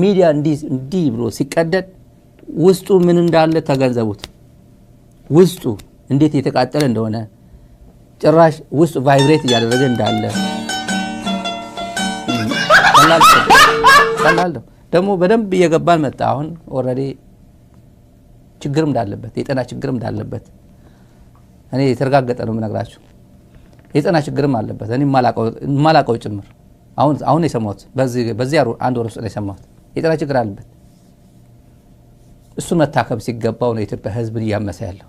ሚዲያ እንዲ ብሎ ሲቀደድ ውስጡ ምን እንዳለ ተገንዘቡት ውስጡ እንዴት የተቃጠለ እንደሆነ ጭራሽ ውስጡ ቫይብሬት እያደረገ እንዳለ ተላልቶ ደግሞ በደንብ እየገባን መጣ አሁን ኦሬዲ ችግርም እንዳለበት የጤና ችግርም እንዳለበት እኔ የተረጋገጠ ነው የምነግራችሁ የጤና ችግርም አለበት እኔ ማላቀው ጭምር አሁን የሰማሁት በዚህ አንድ ወር ውስጥ ነው የሰማሁት የጤና ችግር አለበት እሱ መታከም ሲገባው ነው ኢትዮጵያ ህዝብ እያመሰ ያለው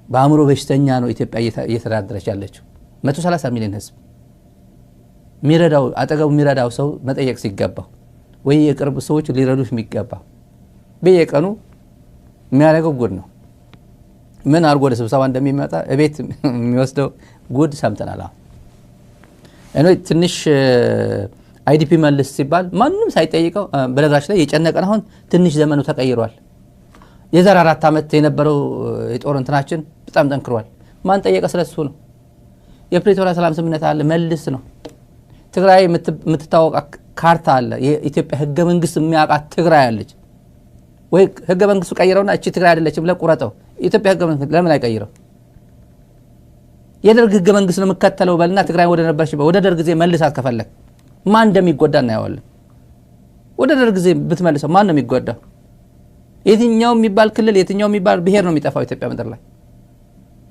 በአእምሮ በሽተኛ ነው ኢትዮጵያ እየተዳደረች ያለችው 130 ሚሊዮን ህዝብ ሚረዳው አጠገቡ ሚረዳው ሰው መጠየቅ ሲገባው ወይ የቅርብ ሰዎች ሊረዱሽ የሚገባ በየቀኑ የሚያደርገው ጉድ ነው ምን አርጎ ወደ ስብሰባ እንደሚመጣ እቤት የሚወስደው ጉድ ሰምተናል እኔ ትንሽ አይዲፒ መልስ ሲባል ማንንም ሳይጠይቀው በነገራችን ላይ የጨነቀን አሁን ትንሽ ዘመኑ ተቀይሯል የዛሬ 4 አመት የነበረው የጦር እንትናችን በጣም ጠንክሯል ማን ጠየቀ ስለሱ ነው የፕሪቶሪያ ሰላም ስምምነት አለ መልስ ነው ትግራይ የምትታወቅ ካርታ አለ የኢትዮጵያ ህገ መንግስት የሚያውቃት ትግራይ አለች ወይ ህገ መንግስቱ ቀይረውና እቺ ትግራይ አይደለችም ለቁረጠው ኢትዮጵያ ህገ መንግስት ለምን አይቀይረው የደርግ ህገ መንግስት ነው መከተለው በልና ትግራይ ወደ ነበርሽበት ወደ ደርግ ጊዜ መልሳት ከፈለክ ማን እንደሚጎዳ እናያለን ወደ ደርግ ጊዜ ብትመልሰው ማን ነው የሚጎዳው የትኛው የሚባል ክልል የትኛው የሚባል ብሄር ነው የሚጠፋው ኢትዮጵያ ምድር ላይ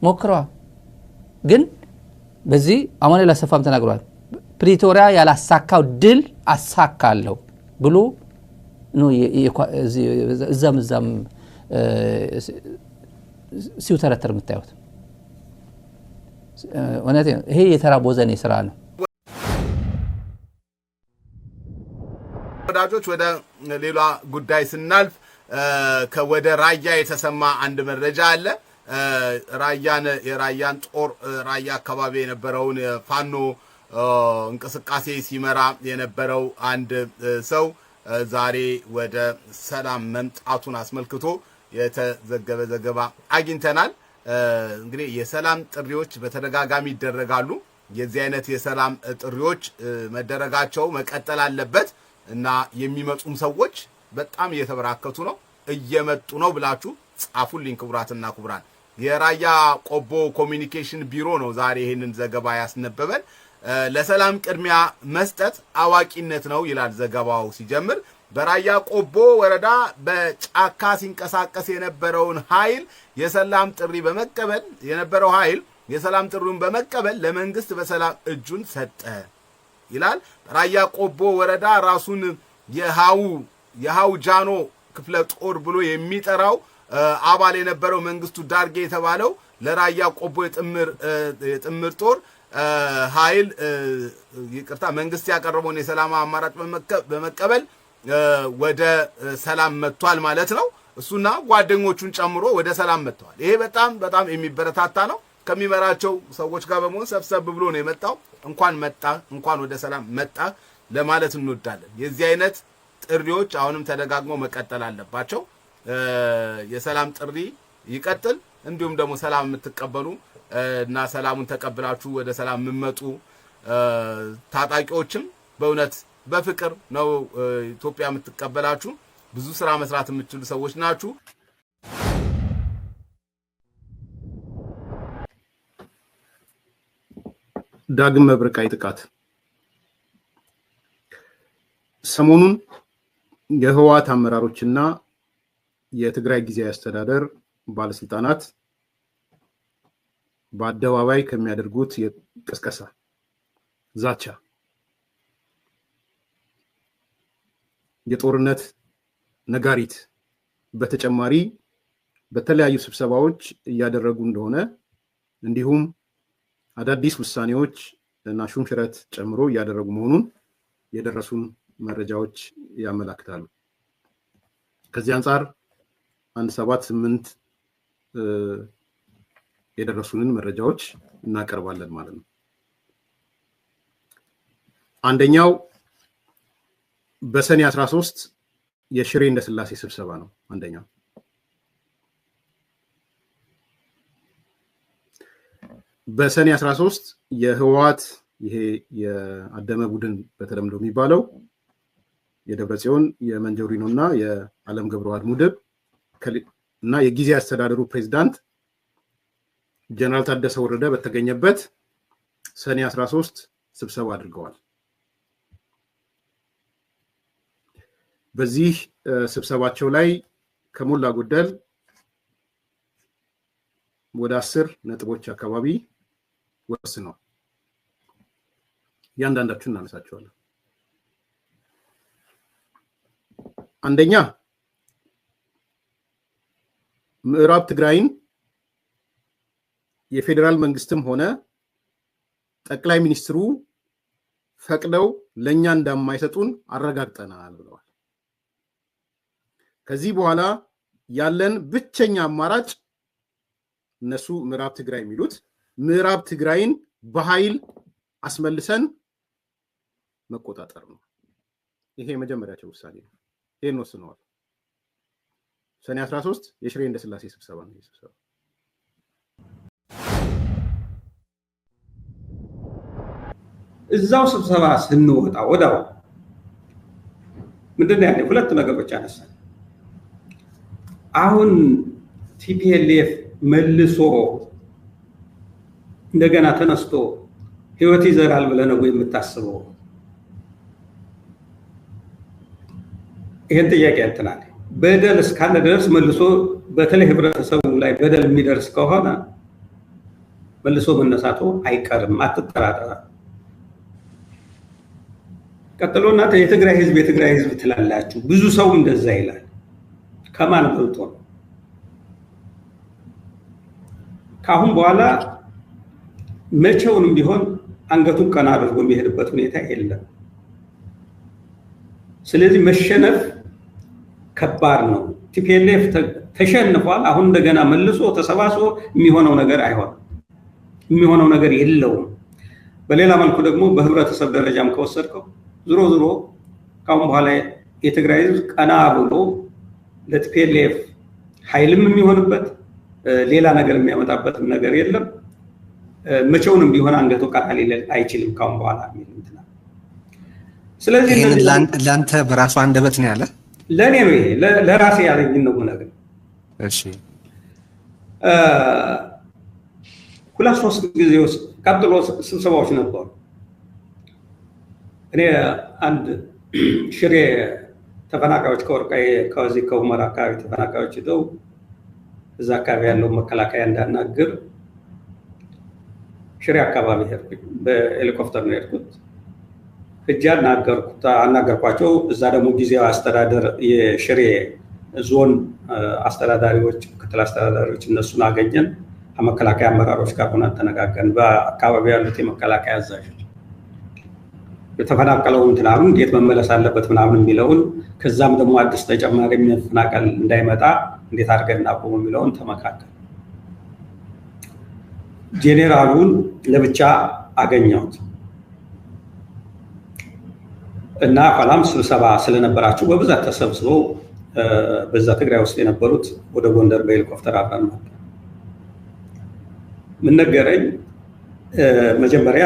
ሞክረዋ ግን በዚህ አሁን ለሰፋም ተናግሯል ፕሪቶሪያ ያላሳካው ድል አሳካለው ብሎ ነው እዛም ሲውተረተር የምታዩት ወነቴ ይሄ የተራቦዘኔ ስራ ነው ወዳጆች ወደ ሌላ ጉዳይ ስናልፍ ከወደ ራያ የተሰማ አንድ መረጃ አለ የራያን ጦር ራያ አካባቢ የነበረውን ፋኖ እንቅስቃሴ ሲመራ የነበረው አንድ ሰው ዛሬ ወደ ሰላም መምጣቱን አስመልክቶ የተዘገበ ዘገባ አግኝተናል እንግዲህ የሰላም ጥሪዎች በተደጋጋሚ ይደረጋሉ የዚህ አይነት የሰላም ጥሪዎች መደረጋቸው መቀጠል አለበት እና የሚመጡም ሰዎች በጣም እየተበራከቱ ነው እየመጡ ነው ብላችሁ ጻፉልኝ ክቡራትና ክቡራን የራያ ቆቦ ኮሚኒኬሽን ቢሮ ነው ዛሬ ይሄንን ዘገባ ያስነበበን ለሰላም ቅድሚያ መስጠት አዋቂነት ነው ይላል ዘገባው ሲጀምር በራያ ቆቦ ወረዳ በጫካ ሲንቀሳቀስ የነበረውን ኃይል የሰላም ጥሪ በመቀበል የሰላም ጥሪውን በመቀበል ለመንግስት በሰላም እጁን ሰጠ ይላል ራያ ቆቦ ወረዳ ራሱን የሃው ጃኖ ክፍለ ጦር ብሎ የሚጠራው አባል የነበረው መንግስቱ ዳርጌ የተባለው ለራያ ቆቦ የጥምር ጦር ኃይል ይቅርታ መንግስት ያቀረበውን የሰላም አማራጭ በመቀበል ወደ ሰላም መጥቷል ማለት ነው እሱና ጓደኞቹን ጨምሮ ወደ ሰላም መጥቷል ይሄ በጣም የሚበረታታ ነው ከሚመራቸው ሰዎች ጋር በመሆን ሰብሰብ ብሎ ነው የመጣው እንኳን ወደ ሰላም መጣ ለማለት እንወዳለን የዚህ አይነት ጥሪዎች አሁንም ተደጋግሞ መቀጠል አለባቸው የሰላም ጥሪ ይቀጥል እንዲሁም ደግሞ ሰላም የምትቀበሉ እና ሰላሙን ተቀብላችሁ ወደ ሰላም የምትመጡ ታጣቂዎችም በእውነት በፍቅር ነው ኢትዮጵያ የምትቀበላችሁ ብዙ ስራ መስራት የምትችሉ ሰዎች ናችሁ ዳግም መብረቃዊ ጥቃት ሰሞኑን የህወሓት አመራሮችና የትግራይ ጊዜያዊ አስተዳደር ባለስልጣናት በአደባባይ ከሚያደርጉት የቅስቀሳ ዛቻ የጦርነት ነጋሪት በተጨማሪ በተለያዩ ስብሰባዎች እያደረጉ እንደሆነ እንዲሁም አዳዲስ ውሳኔዎች እና ሹምሽረት ጨምሮ እያደረጉ መሆኑን የደረሱን መረጃዎች ያመለክታሉ ከዚህ አንፃር 178 የደረሱንን መረጃዎች እናቀርባለን ማለት ነው አንደኛው በሰኔ 13 የሽሬ እንደስላሴ ስብሰባ ነው አንደኛው በሰኔ 13 የህወሓት ይሄ የአደመ ቡድን በተለምዶ የሚባለው የደብረጽዮን የመንጀሪኖ እና የዓለም ገብረዋህድ ሙድብ እና የጊዜ አስተዳደሩ ፕሬዝዳንት ጀነራል ታደሰ ወረደ በተገኘበት ሰኔ 13 ስብሰባ አድርገዋል። በዚህ ስብሰባቸው ላይ ከሞላ ጎደል ወደ 10 ነጥቦች አካባቢ ወስነው ያንዳንዳችሁን እናነሳቸዋለን። አንደኛ ምዕራብ ትግራይን የፌዴራል መንግስትም ሆነ ጠቅላይ ሚኒስትሩ ፈቅደው ለኛ እንደማይሰጡን አረጋግጠናል ብለዋል። ከዚህ በኋላ ያለን ብቸኛ አማራጭ እነሱ ምዕራብ ትግራይ የሚሉት ምዕራብ ትግራይን በኃይል አስመልሰን መቆጣጠር ነው። ይሄ የመጀመሪያቸው ውሳኔ ነው። ይሄን ወስነዋል። ሰኔ 13 የሽሬ እንደስላሴ ስብሰባ ነው። ስብሰባ እዛው ስብሰባ ስንወጣ ወዳው ምንድነው ያለው? ሁለት ነገሮች አነሳን። አሁን ቲፒኤልኤፍ መልሶ እንደገና ተነስቶ ህይወት ይዘራል ብለህ ነው የምታስበው? ይሄን ጥያቄ እንትናል በደል እስካለ ድረስ መልሶ በተለይ ህብረተሰቡ ላይ በደል የሚደርስ ከሆነ መልሶ መነሳቱ አይቀርም፣ አትጠራጠር። ቀጥሎና የትግራይ ህዝብ ትላላችሁ፣ ብዙ ሰው እንደዛ ይላል። ከማን በልጦ ነው? ካሁን በኋላ መቼውንም ቢሆን አንገቱን ቀና አድርጎ የሚሄድበት ሁኔታ የለም። ስለዚህ መሸነፍ ከባድ ነው። ቲፒኤልኤፍ ተሸንፏል። አሁን እንደገና መልሶ ተሰባስቦ የሚሆነው ነገር አይሆንም፣ የሚሆነው ነገር የለውም። በሌላ መልኩ ደግሞ በህብረተሰብ ደረጃም ከወሰድከው ዝሮ ዝሮ ካሁን በኋላ የትግራይ ህዝብ ቀና ብሎ ለቲፒኤልኤፍ ኃይልም የሚሆንበት ሌላ ነገር የሚያመጣበት ነገር የለም። መቼውንም ቢሆን አንገቱ ቀና ሊል አይችልም ካሁን በኋላ የሚል እንትና። ስለዚህ ለአንተ በራሱ አንደበት ነው ያለ? ለእኔ ነው ይሄ፣ ለራሴ ያለኝ ነው ነገር። እሺ ሁለት ሶስት ጊዜ ውስጥ ቀጥሎ ስብሰባዎች ነበሩ። እኔ አንድ ሽሬ ተፈናቃዮች ከወርቃይ ከዚህ ከሁመራ አካባቢ ተፈናቃዮች ሄደው እዛ አካባቢ ያለው መከላከያ እንዳናግር ሽሬ አካባቢ ሄድኩኝ። በሄሊኮፕተር ነው የሄድኩት። ሄጄ አናገርኳቸው። እዛ ደግሞ ጊዜያዊ አስተዳደር የሽሬ ዞን አስተዳዳሪዎች፣ ምክትል አስተዳዳሪዎች እነሱን አገኘን። ከመከላከያ አመራሮች ጋር ሆነን ተነጋገርን። በአካባቢ ያሉት የመከላከያ አዛዦች የተፈናቀለውን እንትናሉን እንዴት መመለስ አለበት ምናምን የሚለውን ከዛም ደግሞ አዲስ ተጨማሪ መፈናቀል እንዳይመጣ እንዴት አድርገን እናቆም የሚለውን ተመካከል። ጄኔራሉን ለብቻ አገኘሁት እና ኋላም ስብሰባ ስለነበራችሁ በብዛት ተሰብስበው በዛ ትግራይ ውስጥ የነበሩት ወደ ጎንደር በሄሊኮፕተር አብረን ነበር። ምን ነገረኝ? መጀመሪያ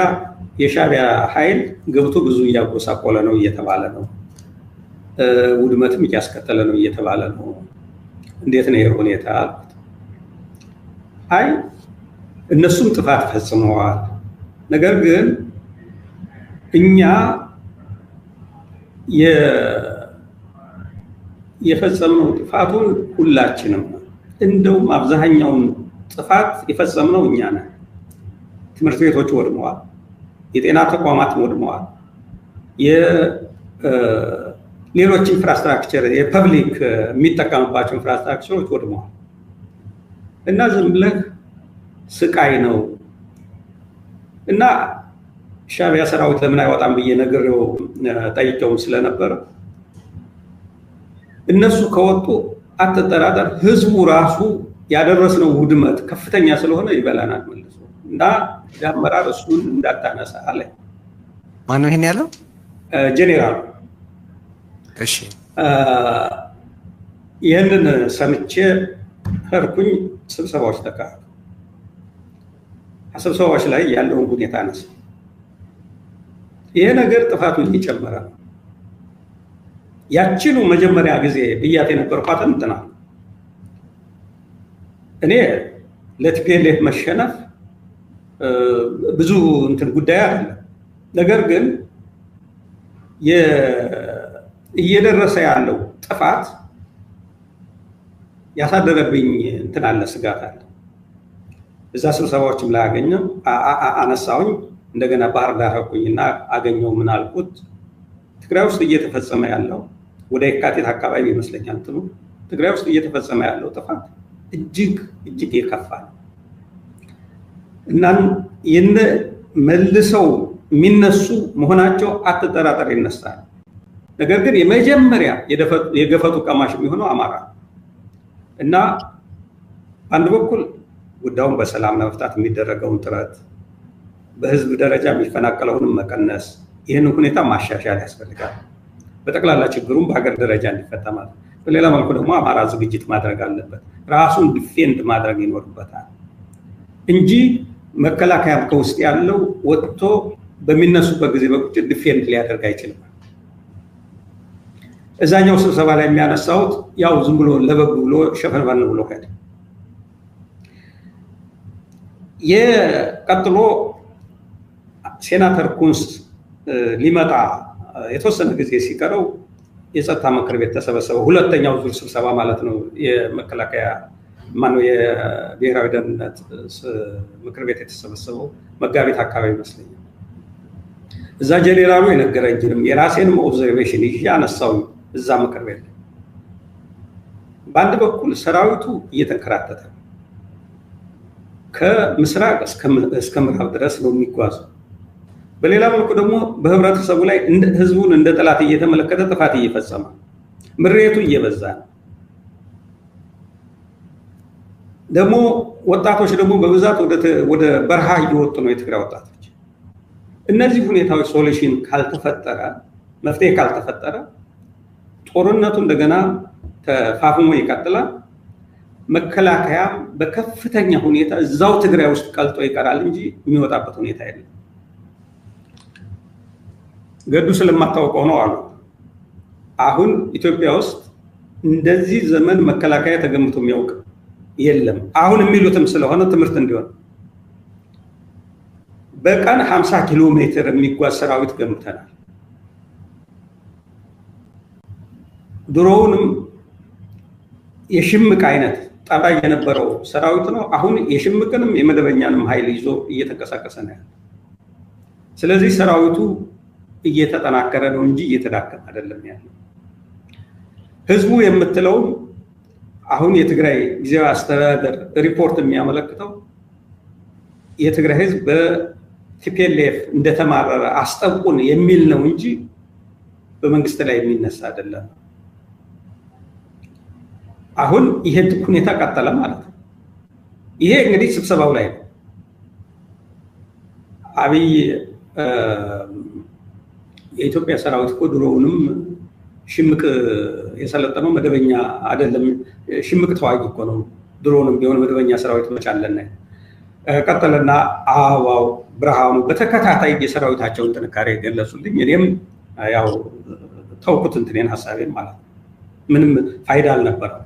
የሻዕቢያ ኃይል ገብቶ ብዙ እያጎሳቆለ ነው እየተባለ ነው፣ ውድመትም እያስከተለ ነው እየተባለ ነው። እንዴት ነው ይሄ ሁኔታ አልኩት። አይ እነሱም ጥፋት ፈጽመዋል፣ ነገር ግን እኛ የፈጸምነው ጥፋቱን ሁላችንም ነው። እንደውም አብዛኛውን ጥፋት የፈጸምነው እኛ ነን። ትምህርት ቤቶች ወድመዋል፣ የጤና ተቋማት ወድመዋል፣ ሌሎች ኢንፍራስትራክቸር የፐብሊክ የሚጠቀምባቸው ኢንፍራስትራክቸሮች ወድመዋል እና ዝም ብለህ ስቃይ ነው እና ሻዕቢያ ሰራዊት ለምን አይወጣም ብዬ ነግሬው ጠይቄውም ስለነበር እነሱ ከወጡ አትጠራጠር፣ ህዝቡ ራሱ ያደረስነው ውድመት ከፍተኛ ስለሆነ ይበላናል መልሶ እና ዳመራር እሱን እንዳታነሳ አለ። ማን ነው ይሄን ያለው? ጄኔራል። እሺ ይሄንን ሰምቼ ሄድኩኝ። ስብሰባዎች ተካሄዱ። ስብሰባዎች ላይ ያለውን ሁኔታ አነሳ። ይሄ ነገር ጥፋቱ እየጨመረ ነው። ያችኑ መጀመሪያ ጊዜ ብያት የነበርኳትን እንትና እኔ ለቲፒኤልኤፍ መሸነፍ ብዙ እንትን ጉዳይ አይደለም። ነገር ግን እየደረሰ ያለው ጥፋት ያሳደረብኝ እንትን አለ፣ ስጋት አለ። እዛ ስብሰባዎችም ላይ አገኘው አነሳውኝ። እንደገና ባህር ዳር ሄድኩኝና አገኘው። ምን አልኩት? ትግራይ ውስጥ እየተፈጸመ ያለው ወደ የካቲት አካባቢ ይመስለኛል እንትኑ ትግራይ ውስጥ እየተፈጸመ ያለው ጥፋት እጅግ እጅግ የከፋ ነው እና መልሰው የሚነሱ መሆናቸው አትጠራጠር ይነሳል። ነገር ግን የመጀመሪያ የገፈቱ ቀማሽ የሚሆነው አማራ እና አንድ በኩል ጉዳዩን በሰላም ለመፍታት የሚደረገውን ጥረት በህዝብ ደረጃ የሚፈናቀለውን መቀነስ፣ ይህንን ሁኔታ ማሻሻል ያስፈልጋል። በጠቅላላ ችግሩን በሀገር ደረጃ እንዲፈታ ማለት። በሌላ መልኩ ደግሞ አማራ ዝግጅት ማድረግ አለበት፣ ራሱን ዲፌንድ ማድረግ ይኖርበታል እንጂ መከላከያም ከውስጥ ያለው ወጥቶ በሚነሱበት ጊዜ በቁጭት ዲፌንድ ሊያደርግ አይችልም። እዛኛው ስብሰባ ላይ የሚያነሳውት ያው ዝም ብሎ ለበግ ብሎ ሸፈንፈን ብሎ ሄደ። የቀጥሎ ሴናተር ኩንስ ሊመጣ የተወሰነ ጊዜ ሲቀረው የጸጥታ ምክር ቤት ተሰበሰበ። ሁለተኛው ዙር ስብሰባ ማለት ነው። የመከላከያ ማነው የብሔራዊ ደህንነት ምክር ቤት የተሰበሰበው መጋቢት አካባቢ ይመስለኛል። እዛ ጄኔራሉ የነገረኝንም የራሴንም ኦብዘርቬሽን ይዤ አነሳው። እዛ ምክር ቤት በአንድ በኩል ሰራዊቱ እየተንከራተተ ከምስራቅ እስከ ምዕራብ ድረስ ነው የሚጓዘው። በሌላ መልኩ ደግሞ በህብረተሰቡ ላይ ህዝቡን እንደ ጠላት እየተመለከተ ጥፋት እየፈጸመ ምሬቱ እየበዛ ነው። ደግሞ ወጣቶች ደግሞ በብዛት ወደ በረሃ እየወጡ ነው፣ የትግራይ ወጣቶች። እነዚህ ሁኔታዎች ሶሉሽን ካልተፈጠረ፣ መፍትሄ ካልተፈጠረ ጦርነቱ እንደገና ተፋፍሞ ይቀጥላል። መከላከያ በከፍተኛ ሁኔታ እዛው ትግራይ ውስጥ ቀልጦ ይቀራል እንጂ የሚወጣበት ሁኔታ የለም። ገዱ ስለማታውቀው ነው አሉ። አሁን ኢትዮጵያ ውስጥ እንደዚህ ዘመን መከላከያ ተገምቶ የሚያውቅ የለም። አሁን የሚሉትም ስለሆነ ትምህርት እንዲሆን በቀን 50 ኪሎ ሜትር የሚጓዝ ሰራዊት ገምተናል። ድሮውንም የሽምቅ አይነት ጠባይ የነበረው ሰራዊት ነው። አሁን የሽምቅንም የመደበኛንም ኃይል ይዞ እየተንቀሳቀሰ ነው ያለው። ስለዚህ ሰራዊቱ እየተጠናከረ ነው እንጂ እየተዳከመ አይደለም ያለው። ህዝቡ የምትለው አሁን የትግራይ ጊዜያዊ አስተዳደር ሪፖርት የሚያመለክተው የትግራይ ህዝብ በቲፒኤልኤፍ እንደተማረረ አስጠቁን የሚል ነው እንጂ በመንግስት ላይ የሚነሳ አይደለም። አሁን ይሄ ሁኔታ ቀጠለ ማለት ነው። ይሄ እንግዲህ ስብሰባው ላይ ነው። አብይ የኢትዮጵያ ሰራዊት እኮ ድሮውንም ሽምቅ የሰለጠነው መደበኛ አይደለም፣ ሽምቅ ተዋጊ እኮ ነው። ድሮውንም ቢሆን መደበኛ ሰራዊት መቻለና ቀጠለና አዋው ብርሃኑ በተከታታይ የሰራዊታቸውን ጥንካሬ ገለጹልኝ። እኔም ያው ተውኩት እንትኔን ሐሳቤን ማለት ነው። ምንም ፋይዳ አልነበረም።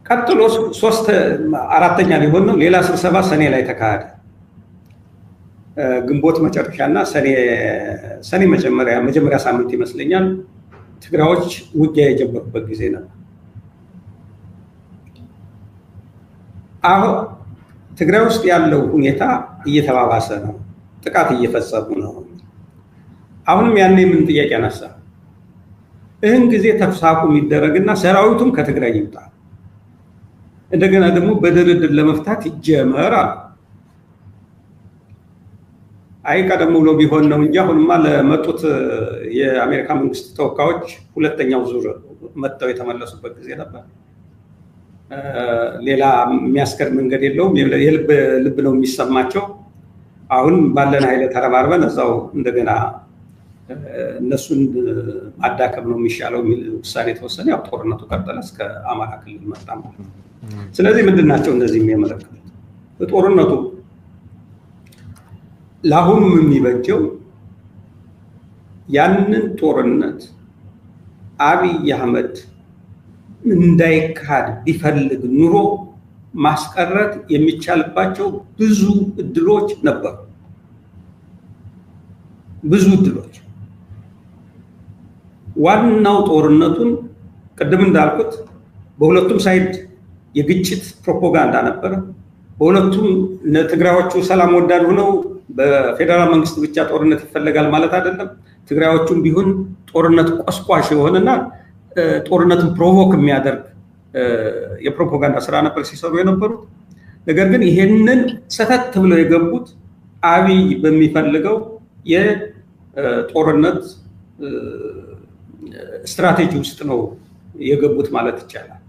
ቀጥሎ አራተኛ ሊሆን ነው ሌላ ስብሰባ ሰኔ ላይ ተካሄደ። ግንቦት መጨረሻና ሰኔ መጀመሪያ ሳምንት ይመስለኛል ትግራዮች ውጊያ የጀመሩበት ጊዜ ነበር። አሁን ትግራይ ውስጥ ያለው ሁኔታ እየተባባሰ ነው፣ ጥቃት እየፈጸሙ ነው። አሁንም ያኔ ምን ጥያቄ አነሳ? ይህን ጊዜ ተኩስ አቁም ይደረግና ሰራዊቱም ከትግራይ ይውጣ፣ እንደገና ደግሞ በድርድር ለመፍታት ይጀመራል። አይ ቀደም ብሎ ቢሆን ነው እንጂ አሁንማ ለመጡት የአሜሪካ መንግስት ተወካዮች ሁለተኛው ዙር መጥተው የተመለሱበት ጊዜ ነበር። ሌላ የሚያስከድ መንገድ የለውም። ልብ ነው የሚሰማቸው። አሁን ባለን ኃይል ተረባርበን እዛው እንደገና እነሱን ማዳከም ነው የሚሻለው የሚል ውሳኔ ተወሰነ። ያው ጦርነቱ ቀጠለ፣ እስከ አማራ ክልል መጣ ማለት ነው። ስለዚህ ምንድን ናቸው እነዚህ የሚያመለክቱት? ጦርነቱ ለአሁኑም የሚበጀው ያንን ጦርነት አብይ አህመድ እንዳይካድ ቢፈልግ ኑሮ ማስቀረት የሚቻልባቸው ብዙ እድሎች ነበሩ። ብዙ እድሎች። ዋናው ጦርነቱን ቅድም እንዳልኩት በሁለቱም ሳይድ የግጭት ፕሮፓጋንዳ ነበር። በሁለቱም ትግራዮቹ ሰላም ወዳድ ሆነው በፌደራል መንግስት ብቻ ጦርነት ይፈልጋል ማለት አይደለም። ትግራዮቹም ቢሆን ጦርነት ቆስቋሽ የሆነና ጦርነትን ፕሮቮክ የሚያደርግ የፕሮፓጋንዳ ስራ ነበር ሲሰሩ የነበሩት። ነገር ግን ይሄንን ሰተት ብለው የገቡት አብይ በሚፈልገው የጦርነት ስትራቴጂ ውስጥ ነው የገቡት ማለት ይቻላል።